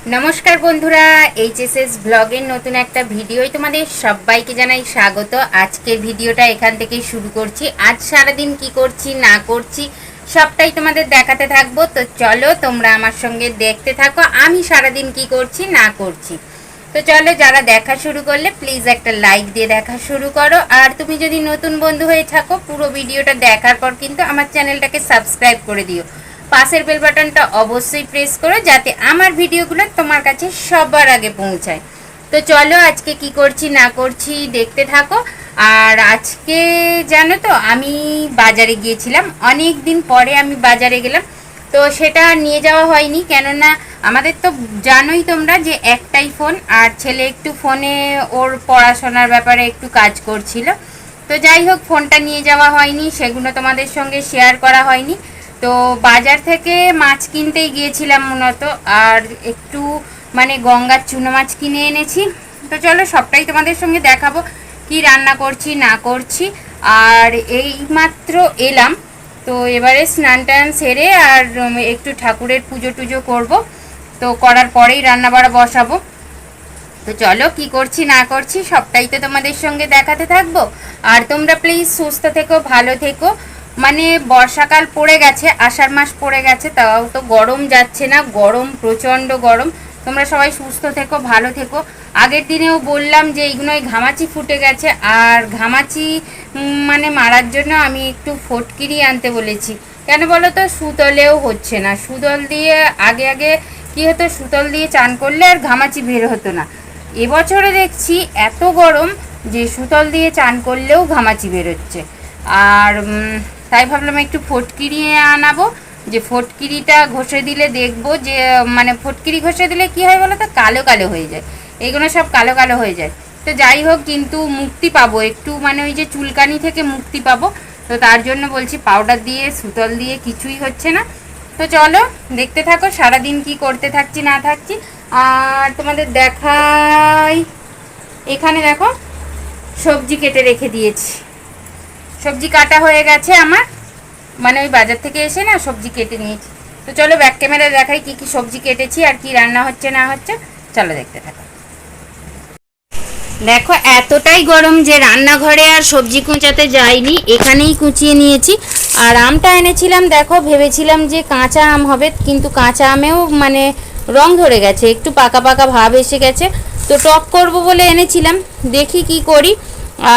নমস্কার বন্ধুরা, এইচএসএস ব্লগের নতুন একটা ভিডিওয় তোমাদের সবাইকে জানাই স্বাগত। আজকের ভিডিওটা এখান থেকেই শুরু করছি। আজ সারাদিন কি করছি না করছি সবটাই তোমাদের দেখাতে থাকবো। তো চলো তোমরা আমার সঙ্গে দেখতে থাকো আমি সারাদিন কি করছি না করছি। তো চলো, যারা দেখা শুরু করলে প্লিজ একটা লাইক দিয়ে দেখা শুরু করো। আর তুমি যদি নতুন বন্ধু হয়ে থাকো, পুরো ভিডিওটা দেখার পর কিন্তু আমার চ্যানেলটাকে সাবস্ক্রাইব করে দিও। পাশের বেল বাটনটা অবশ্যই প্রেস করো যাতে আমার ভিডিওগুলো তোমার কাছে সবার আগে পৌঁছায়। তো চলো আজকে কি করছি না করছি দেখতে থাকো। আর আজকে জানো তো আমি বাজারে গিয়েছিলাম, অনেক দিন পরে আমি বাজারে গেলাম। তো সেটা নিয়ে যাওয়া হয়নি, কেননা আমাদের তো জানোই তোমরা যে একটাই ফোন, আর ছেলে একটু ফোনে ওর পড়াশোনার ব্যাপারে একটু কাজ করছিল। তো যাই হোক, ফোনটা নিয়ে যাওয়া হয়নি, সেগুলো তোমাদের সঙ্গে শেয়ার করা হয়নি। তো বাজার থেকে মাছ কিনতেই গিয়েছিলাম মূলত, আর একটু মানে গঙ্গার চুনো মাছ কিনে এনেছি। তো চলো সবটাই তোমাদের সঙ্গে দেখাবো কি রান্না করছি না করছি। আর এই মাত্র এলাম, তো এবারে স্নান টান সেরে আর একটু ঠাকুরের পুজো টুজো করবো। তো করার পরেই রান্না বাড়া বসাবো। তো চলো কি করছি না করছি সবটাই তো তোমাদের সঙ্গে দেখাতে থাকবো। আর তোমরা প্লিজ সুস্থ থেকো, ভালো থেকো। মানে বর্ষাকাল পড়ে গেছে, আষাঢ় মাস পড়ে গেছে, তাও তো গরম যাচ্ছে না, গরম প্রচণ্ড গরম। তোমরা সবাই সুস্থ থেকো, ভালো থেকো। আগের দিনেও বললাম যে এইগুলোই ঘামাচি ফুটে গেছে, আর ঘামাচি মানে মারার জন্য আমি একটু ফটকিরি আনতে বলেছি। কেন বলো তো, সুতলেও হচ্ছে না। সুতল দিয়ে আগে আগে কি হতো, সুতল দিয়ে চান করলে আর ঘামাচি বের হতো না। এবছরে দেখছি এত গরম যে সুতল দিয়ে চান করলেও ঘামাচি বেরোচ্ছে। আর তাই ভাবলাম একটু ফটকিরি আনাবো, যে ফটকিরিটা ঘষে দিলে দেখবো যে মানে ফটকিরি ঘষে দিলে কি হয় বলো তো, কালো কালো হয়ে যায়, এইগুলো সব কালো কালো হয়ে যায়। তো যাই হোক, কিন্তু মুক্তি পাবো একটু, মানে ওই যে চুলকানি থেকে মুক্তি পাবো। তো তার জন্য বলছি পাউডার দিয়ে সুতল দিয়ে কিছুই হচ্ছে না। তো চলো দেখতে থাকো সারাদিন কি করতে থাকছি না থাকছি। আর তোমাদের দেখাই, এখানে দেখো সবজি কেটে রেখে দিয়েছি। সবজি কাটা হয়ে গেছে আমার, মানে ওই বাজার থেকে এসে না সবজি কেটে নিয়েছি। তো চলো ব্যাক ক্যামেরা দেখাই কি কি সবজি কেটেছি আর কি রান্না হচ্ছে না হচ্ছে। চলো দেখতে থাকো। দেখো এতটাই গরম যে রান্নাঘরে আর সবজি কুচাতে যাইনি, এখানেই কুচিয়ে নিয়েছি। আর আমটা এনেছিলাম, দেখো ভেবেছিলাম যে কাঁচা আম হবে, কিন্তু কাঁচা আমেও মানে রং ধরে গেছে, একটু পাকা পাকা ভাব এসে গেছে। তো টক করব বলে এনেছিলাম, দেখি কি করি।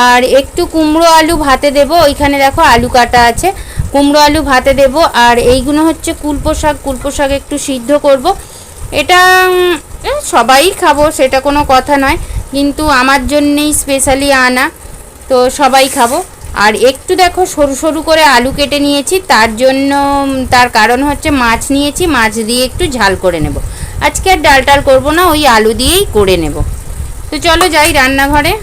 আর একটু কুমড়ো আলু ভাতে দেবো, ওইখানে দেখো আলু কাটা আছে, কুমড়ো আলু ভাতে দেবো। আর এইগুলো হচ্ছে কুলপো শাক, কুলপো শাক একটু সিদ্ধ করব। এটা সবাই খাবো সেটা কোনো কথা নয়, কিন্তু আমার জন্যেই স্পেশালি আনা, তো সবাই খাবো। আর একটু দেখো সরু সরু করে আলু কেটে নিয়েছি, তার জন্য তার কারণ হচ্ছে মাছ নিয়েছি, মাছ দিয়ে একটু ঝাল করে নেব। আজকে আর ডাল টাল করবো না, ওই আলু দিয়েই করে নেব। তো চলো যাই রান্নাঘরে।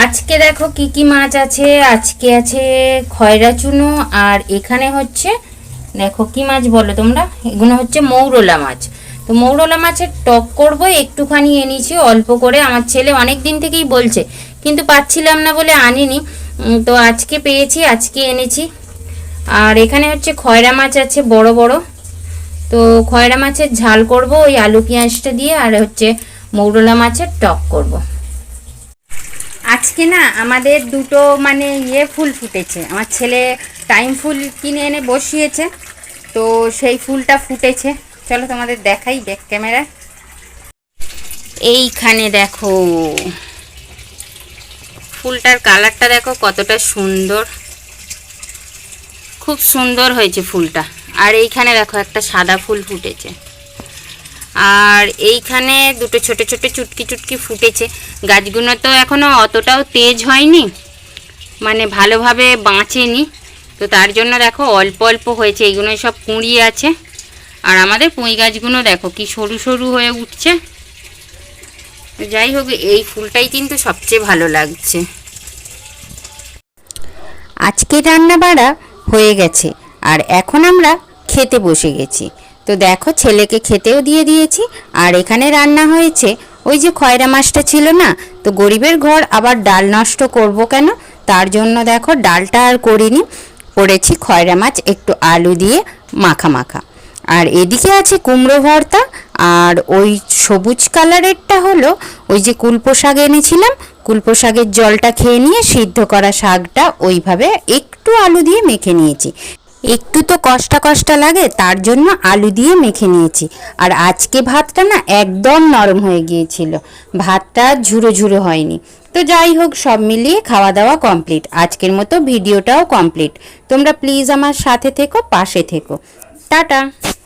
আজকে দেখো কি কি মাছ আছে। আজকে আছে খয়রা চুনো, আর এখানে হচ্ছে দেখো কি মাছ বলো তোমরা, এগুলো হচ্ছে মৌরলা মাছ। তো মৌরলা মাছের টক করব, একটুখানি এনেছি অল্প করে। আমার ছেলে অনেক দিন থেকেই বলছে, কিন্তু পাচ্ছিলাম না বলে আনিনি। তো আজকে পেয়েছি, আজকে এনেছি। আর এখানে হচ্ছে খয়রা মাছ আছে বড় বড়, তো খয়রা মাছের ঝাল করব ওই আলু পেঁয়াজটা দিয়ে। আর হচ্ছে মৌরলা মাছের টক করব। আজকে না আমাদের দুটো মানে ফুল ফুটেছে, আমার ছেলে টাইম ফুল কিনে এনে বসিয়েছে, তো সেই ফুলটা ফুটেছে। চলো তোমাদের দেখাই ব্যাক ক্যামেরা। এইখানে দেখো ফুলটার কালারটা দেখো কতটা সুন্দর, খুব সুন্দর হয়েছে ফুলটা। আর এইখানে দেখো একটা সাদা ফুল ফুটেছে, আর এইখানে দুটো ছোট ছোট চুটকি চুটকি ফুটেছে। গাছগুলো তো এখনও অতটাও তেজ হয়নি, মানে ভালোভাবে বাঁচেনি, তো তার জন্য দেখো অল্প অল্প হয়েছে। এইগুলো সব কুঁড়ি আছে। আর আমাদের পুঁই গাছগুলো দেখো কি সরু সরু হয়ে উঠছে। যাই হোক, এই ফুলটাই কিন্তু সবচেয়ে ভালো লাগছে। আজকে রান্না বাড়া হয়ে গেছে, আর এখন আমরা খেতে বসে গেছি। তো দেখো ছেলেকে খেতেও দিয়ে দিয়েছি। আর এখানে রান্না হয়েছে ওই যে খয়রা মাছটা ছিল না, তো গরিবের ঘর আবার ডাল নষ্ট করব কেন, তার জন্য দেখো ডালটা আর করিনি, করেছি খয়রা মাছ একটু আলু দিয়ে মাখা মাখা। আর এদিকে আছে কুমড়ো ভর্তা। আর ওই সবুজ কালারেরটা হলো ওই যে কুলপো শাক এনেছিলাম, কুলপো শাকের জলটা খেয়ে নিয়ে সিদ্ধ করা শাকটা ওইভাবে একটু আলু দিয়ে মেখে নিয়েছি। একটু তো কষ্টা কষ্টা লাগে, তার জন্য আলু দিয়ে মেখে নিয়েছি। আর আজকে ভাতটা না একদম নরম হয়ে গিয়েছিল, ভাতটা ঝুরো ঝুরো হয়নি। তো যাই হোক, সব মিলিয়ে খাওয়া দাওয়া কমপ্লিট, আজকের মতো ভিডিওটাও কমপ্লিট। তোমরা প্লিজ আমার সাথে থেকো, পাশে থেকো। টাটা।